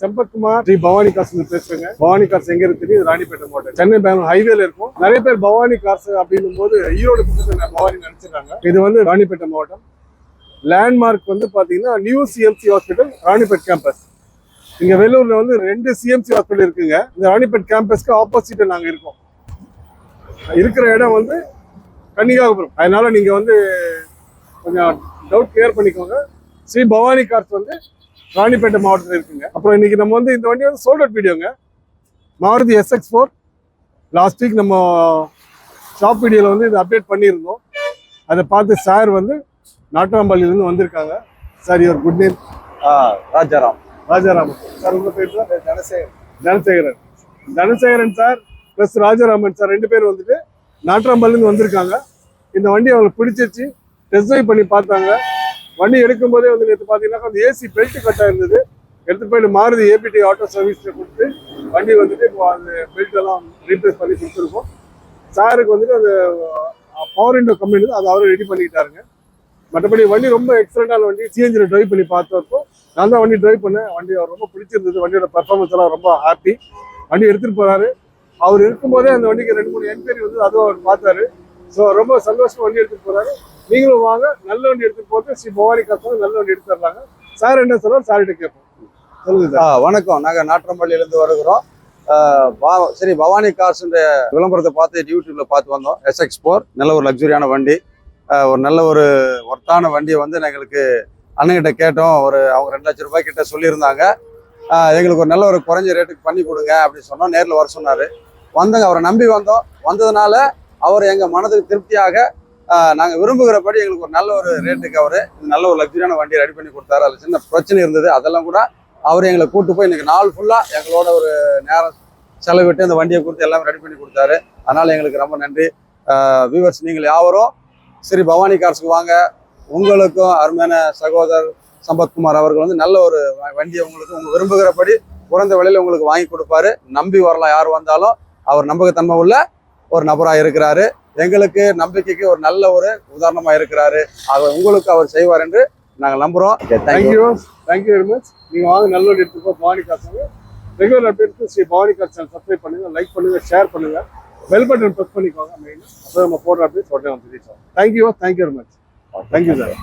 செம்பத்குமார் Sri Bhavani cars பேசுறேங்க. Bhavani cars எங்க இருக்கு? ராணிப்பேட்டை மாவட்டம், சென்னை பெங்களூர் ஹைவேல இருக்கும். நிறைய பேர் பவானி கார்ஸ் அப்படின்னும் போது ஈரோடு பக்கத்துல பவானி நினைச்சிருக்காங்க. இது வந்து ராணிப்பேட்டை மாவட்டம். லேண்ட்மார்க் வந்து பாத்தீங்கன்னா new CMC hospital Ranipet campus. இங்க வேலூர்ல வந்து 2 சிஎம்சி ஹாஸ்பிட்டல் இருக்குங்க. இந்த ராணிப்பேட் கேம்பஸ்க்கு ஆப்போசிட் நாங்க இருக்கோம். இருக்கிற இடம் வந்து கன்னிகாபுரம். அதனால நீங்க வந்து கொஞ்சம் டவுட் கிளியர் பண்ணிக்கோங்க. ஸ்ரீ பவானி கார்ஸ் வந்து ராணிப்பேட்டை மாவட்டத்தில் இருக்குங்க. அப்புறம் இன்னைக்கு நம்ம வந்து இந்த வண்டி வந்து சோல்ட் அவுட் வீடியோங்க. மாருதி SX4 லாஸ்ட் வீக் நம்ம ஷாப் வீடியோவில் வந்து இதை அப்டேட் பண்ணியிருந்தோம். அதை பார்த்து சார் வந்து நாட்டாம்பள்ளியிலேருந்து வந்திருக்காங்க. Sir your good name? Rajaraman sir. உங்கள் பேர் sir? Dhanasekaran sir plus Rajaraman sir 2 பேர் வந்துட்டு நாட்டாம்பள்ளியிலேருந்து வந்திருக்காங்க. இந்த வண்டி அவங்களுக்கு பிடிச்சிருச்சு, டெஸ்ட் ட்ரைவ் பண்ணி பார்த்தாங்க. வண்டி எடுக்கும் போதே வந்து நேற்று பார்த்தீங்கன்னா அந்த ஏசி பெல்ட் கட்டாக இருந்தது. எடுத்து போயிட்டு மாருதி APT ஆட்டோ சர்வீஸில் கொடுத்து வண்டி வந்துட்டு இப்போ அந்த பெல்ட் எல்லாம் ரீப்ளேஸ் பண்ணி கொடுத்துருக்கோம். சாருக்கு வந்துட்டு அந்த பவர் விண்டோ கம்பெனி அதை அவரும் ரெடி பண்ணிக்கிட்டாருங்க. மற்றபடி வண்டி ரொம்ப எக்ஸலண்டான வண்டி. சிஎன்ஜியில் ட்ரைவ் பண்ணி பார்த்தப்போ நான் தான் வண்டி ட்ரைவ் பண்ணேன். வண்டி அவர் ரொம்ப பிடிச்சிருந்தது. வண்டியோட பர்ஃபார்மன்ஸ் எல்லாம் ரொம்ப ஹாப்பி. வண்டி எடுத்துகிட்டு போகிறாரு. அவர் இருக்கும்போதே அந்த வண்டிக்கு 2-3 என்கொயரி வந்து அதுவும் அவர் பார்த்தாரு. ஸோ ரொம்ப சந்தோஷமா வண்டி எடுத்துகிட்டு போகிறாரு. நீங்களும் வாங்க, நல்ல வண்டி எடுத்துட்டு போட்டு ஸ்ரீ பவானி கார்ஸ் நல்ல வண்டி எடுத்து தரலாங்க. சார் என்ன சொல்றாரு சார்கிட்ட கேட்போம். சொல்லுங்க சார். வணக்கம். நாங்கள் நாட்டாம்பள்ளியிலேருந்து வருகிறோம். சரி, பவானி கார்ஸ் விளம்பரத்தை பார்த்து யூடியூப்ல பார்த்து வந்தோம். SX4 நல்ல ஒரு லக்ஸுரியான வண்டி, ஒரு நல்ல ஒரு ஒர்த்தான வண்டியை வந்து எங்களுக்கு அண்ணன்கிட்ட கேட்டோம். அவங்க 2 லட்சம் ரூபாய் கிட்ட சொல்லியிருந்தாங்க. எங்களுக்கு ஒரு நல்ல ஒரு குறைஞ்ச ரேட்டுக்கு பண்ணி கொடுங்க அப்படின்னு சொன்னோம். நேரில் வர சொன்னார். வந்தோங்க, அவரை நம்பி வந்தோம். வந்ததுனால அவர் எங்கள் மனதுக்கு திருப்தியாக நாங்கள் விரும்புகிறபடி எங்களுக்கு ஒரு நல்ல ஒரு ரேட்டுக்கு அவர் நல்ல ஒரு லக்ஸரியான வண்டியை ரெடி பண்ணி கொடுத்தாரு. அதில் சின்ன பிரச்சனை இருந்தது, அதெல்லாம் கூட அவர் எங்களை கூட்டு போய் இன்னைக்கு நாள் ஃபுல்லாக எங்களோட ஒரு நேரம் செலவிட்டு அந்த வண்டியை கொடுத்து எல்லாம் ரெடி பண்ணி கொடுத்தாரு. அதனால் எங்களுக்கு ரொம்ப நன்றி. வியூவர்ஸ், நீங்கள் யாவரும் சரி பவானி கார்ஸுக்கு வாங்க. உங்களுக்கும் அருமையான சகோதரர் சம்பத்குமார் அவர்கள் வந்து நல்ல ஒரு வண்டியை உங்களுக்கு உங்கள் விரும்புகிறபடி குறைந்த விலையில் உங்களுக்கு வாங்கி கொடுப்பாரு. நம்பி வரலாம். யார் வந்தாலும் அவர் நம்பகத்தன்மை உள்ள ஒரு நபராக இருக்கிறாரு. எங்களுக்கு நம்பிக்கைக்கு ஒரு நல்ல ஒரு உதாரணமா இருக்கிறாரு. அவர் உங்களுக்கு அவர் செய்வார் என்று நாங்கள் நம்புறோம். Thank you very much. நீங்க வாங்க, நல்ல ஒரு எடுத்துக்கோ. Bhavani cars regular updates Shri Bhavani cars channel subscribe பண்ணுங்க, லைக் பண்ணுங்க, ஷேர் பண்ணுங்க, பெல் பட்டன் ப்ரெஸ் பண்ணிக்கோங்க. மெயின் அப்போ நம்ம போடுற அப்டேட்ஸ் உடனே வந்து ரீச் ஆகும். Thank you very much. Thank you sir.